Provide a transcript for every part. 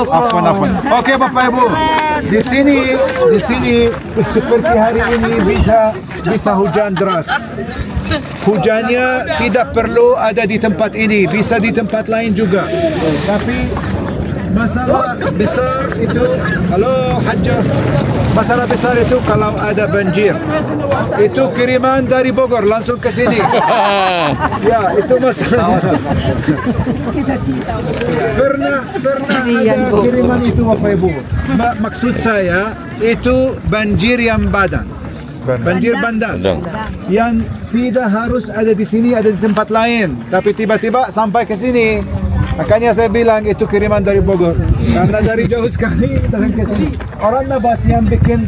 Afwan. Oke Bapak Ibu, di sini seperti hari ini bisa hujan deras. Hujannya tidak perlu ada di tempat ini, bisa di tempat lain juga. Tapi masalah besar itu, halo Hajjah, masalah besar itu kalau ada banjir. Itu kiriman dari Bogor langsung ke sini. Ya, itu masalahnya. Pernah ada kiriman itu Bapak Ibu. Maksud saya itu banjir yang banjir bandang yang tidak harus ada di sini, ada di tempat lain, tapi tiba-tiba sampai ke sini. Makanya saya bilang itu kiriman dari Bogor, karena dari jauh sekali datang ke sini. Orang Nabat yang bikin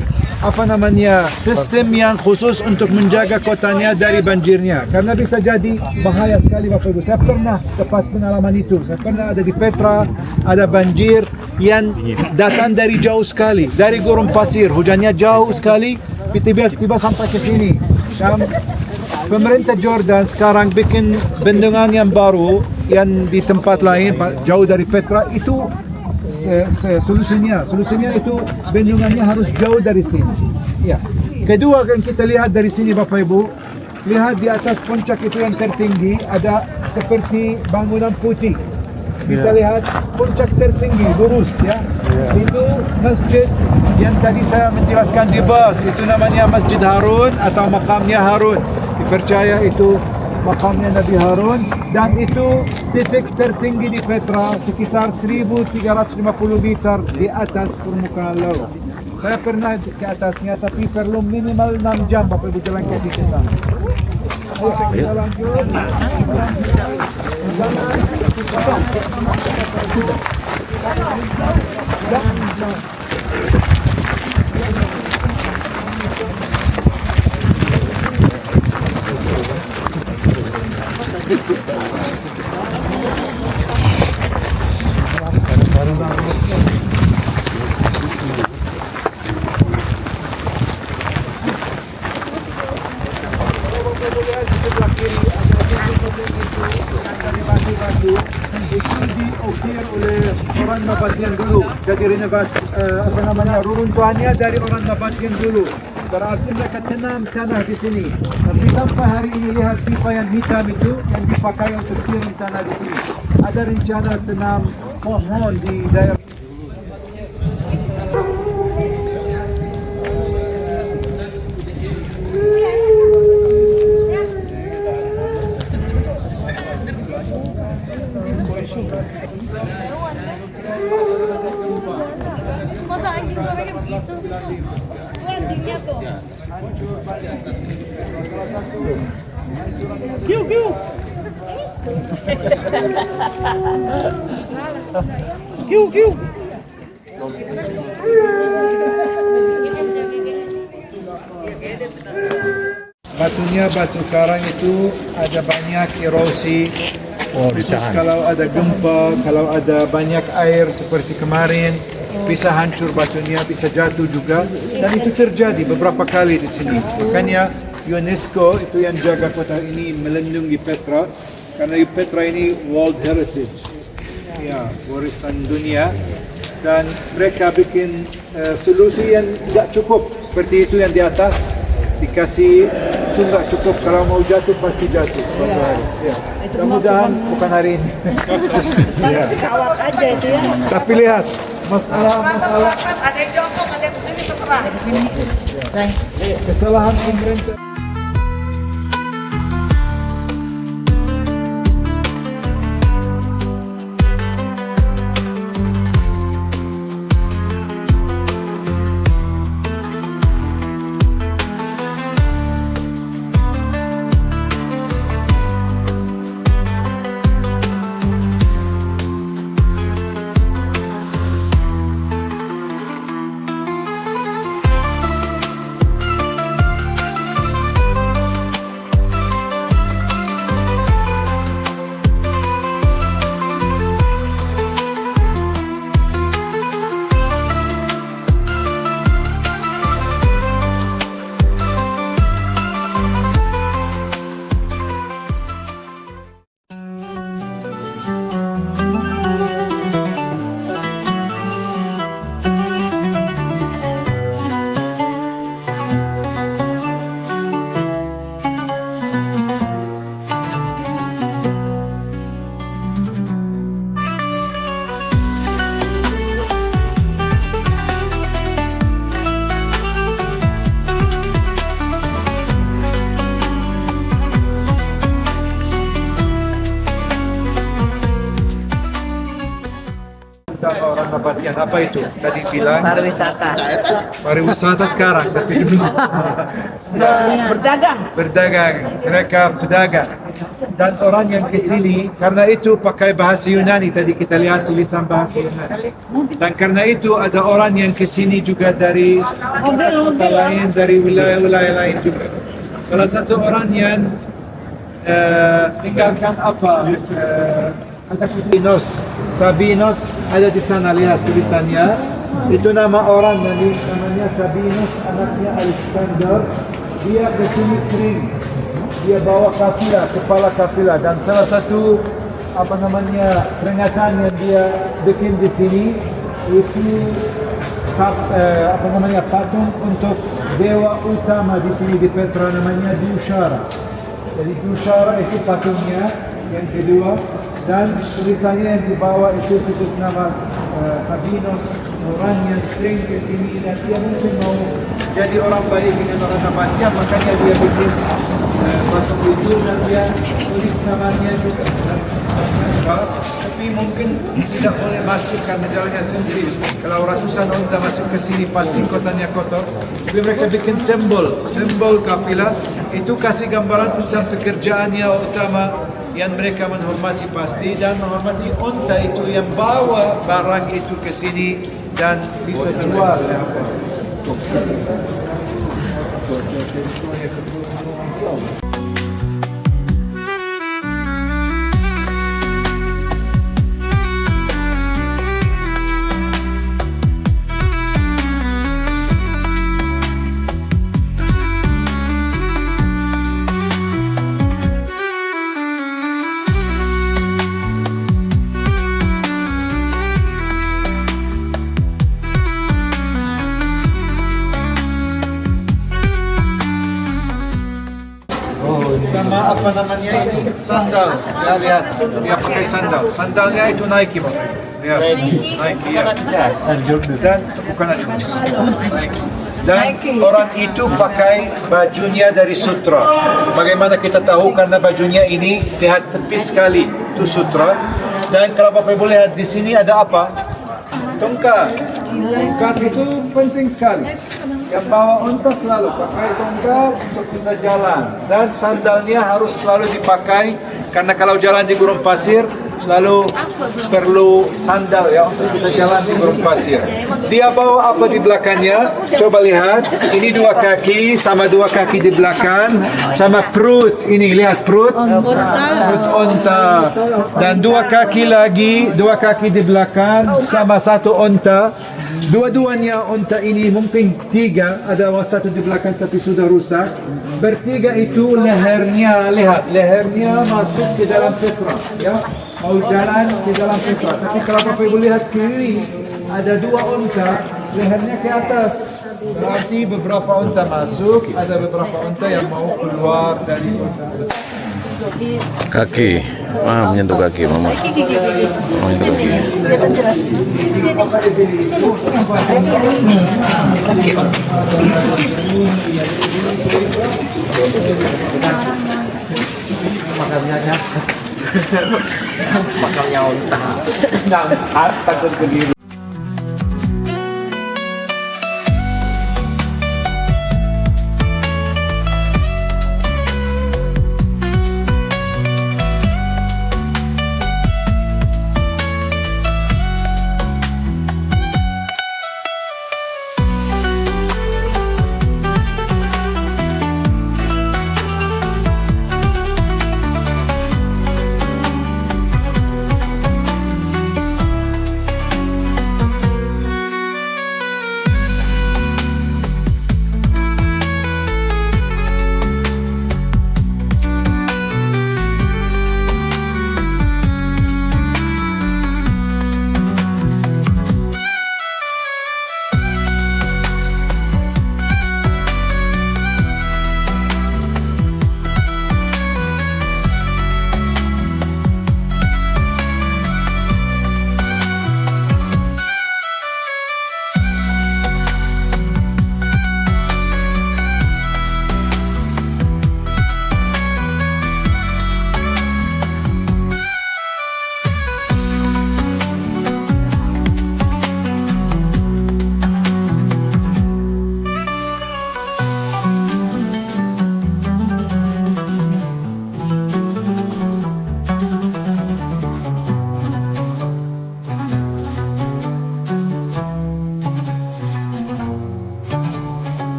sistem yang khusus untuk menjaga kotanya dari banjirnya, karena bisa jadi bahaya sekali Bapak Ibu. Saya pernah dapat pengalaman itu. Saya pernah ada di Petra, ada banjir yang datang dari jauh sekali, dari gurun pasir, hujannya jauh sekali, tiba-tiba sampai ke sini. Pemerintah Jordan sekarang bikin bendungan yang baru yang di tempat lain jauh dari Petra. Itu solusinya itu bendungannya harus jauh dari sini. Ya. Kedua kan kita lihat dari sini Bapak Ibu, lihat di atas puncak itu yang tertinggi ada seperti bangunan putih. Bisa lihat puncak tertinggi lurus ya. Itu masjid yang tadi saya menjelaskan di bus, itu namanya Masjid Harun atau makamnya Harun. Dipercaya itu makamnya Nabi Harun, dan itu titik tertinggi di Petra, sekitar 1350 meter di atas permukaan laut. Saya pernah ke atasnya, tapi perlu minimal 6 jam Bapak Ibu jalan kaki ke sana. Ayo kita lanjut. Diukir oleh orang Nabatean dulu. Jadi renovasi reruntuhannya dari orang Nabatean dulu. Berarti mereka tanam tanah di sini. Tapi sampai hari ini lihat pipa yang hitam itu yang dipakai untuk siram tanah di sini. Ada rencana tanam pohon di daerah. Masa anjing suaranya begitu? Itu anjingnya tuh. Kiu. Kiu. Batunya batu karang itu ada banyak erosi. Khusus kalau ada gempa, kalau ada banyak air seperti kemarin, bisa hancur batunya, bisa jatuh juga. Dan itu terjadi beberapa kali di sini. Makanya UNESCO itu yang jaga kota ini melindungi Petra, karena Petra ini World Heritage, ya, warisan dunia. Dan mereka bikin solusi yang tidak cukup, seperti itu yang di atas dikasih, itu nggak cukup, kalau mau jatuh pasti jatuh. Ya. Mudah-mudahan bukan hari ini. Ya. Kawat aja itu ya. Tapi lihat masalah Ada yang jongkok, ada yang begini terserah. Di sini. kesalahan pemerintah. dan orang Nabatian. Apa itu? Tadi bilang Pariwisata. pariwisata sekarang, tapi dulu berdagang. Mereka pedagang. Dan orang yang ke sini, karena itu pakai bahasa Yunani. Tadi kita lihat tulisan bahasa Yunani. Dan karena itu ada orang yang ke sini juga dari kota lain, dari wilayah-wilayah lain juga. Salah satu orang yang tinggalkan apa? Sabinos ada di sana, lihat tulisannya. Itu nama orang, namanya Sabinos, anaknya Alexander. Dia ke sini sering. Dia bawa kafilah, kepala kafilah, dan salah satu peringatan yang dia bikin di sini itu patung untuk dewa utama di sini di Petra, namanya Dushara. Jadi Dushara itu patungnya yang kedua, dan tulisannya yang dibawa itu sebut nama Sabinos, orang yang sering ke sini dan dia mungkin mau jadi orang baik dengan orang Nabatian, makanya dia bikin patung itu dan dia tulis namanya juga. Tapi mungkin tidak boleh masuk karena jalannya sendiri. Kalau ratusan unta masuk ke sini pasti kotanya kotor. Tapi mereka bikin simbol kafilah itu kasih gambaran tentang pekerjaannya utama yang mereka menghormati pasti, dan menghormati unta itu yang bawa barang itu ke sini dan bisa jual. Sama apa namanya itu? Sandal. Ya, lihat, dia pakai sandal. Sandalnya itu Nike, Bang. Lihat, Nike ya. Dan bukan Adidas. Nike. Dan orang itu pakai bajunya dari sutra. Bagaimana kita tahu? Karena bajunya ini lihat tepis sekali, itu sutra. Dan kalau Bapak Ibu lihat di sini ada apa? Tongkat. Tongkat itu penting sekali. Yang bawa unta selalu pakai tongkat untuk bisa jalan, dan sandalnya harus selalu dipakai karena kalau jalan di gurun pasir selalu perlu sandal ya untuk bisa jalan di gurun pasir. Dia bawa apa di belakangnya? Coba lihat, ini dua kaki sama dua kaki di belakang sama perut, ini lihat perut unta, dan dua kaki lagi, dua kaki di belakang sama satu unta. Dua-duanya unta ini mungkin tiga, ada satu di belakang tapi sudah rusak. Bertiga itu lehernya, lihat lehernya masuk ke dalam Petra, ya mau jalan ke dalam Petra. Tapi kalau Bapak Ibu lihat kiri, ada dua unta, lehernya ke atas. Berarti beberapa unta masuk, ada beberapa unta yang mau keluar dari unta. Kaki, menyentuh kaki, mama. Menyentuh kaki. Makannya unta. Takut ke diri.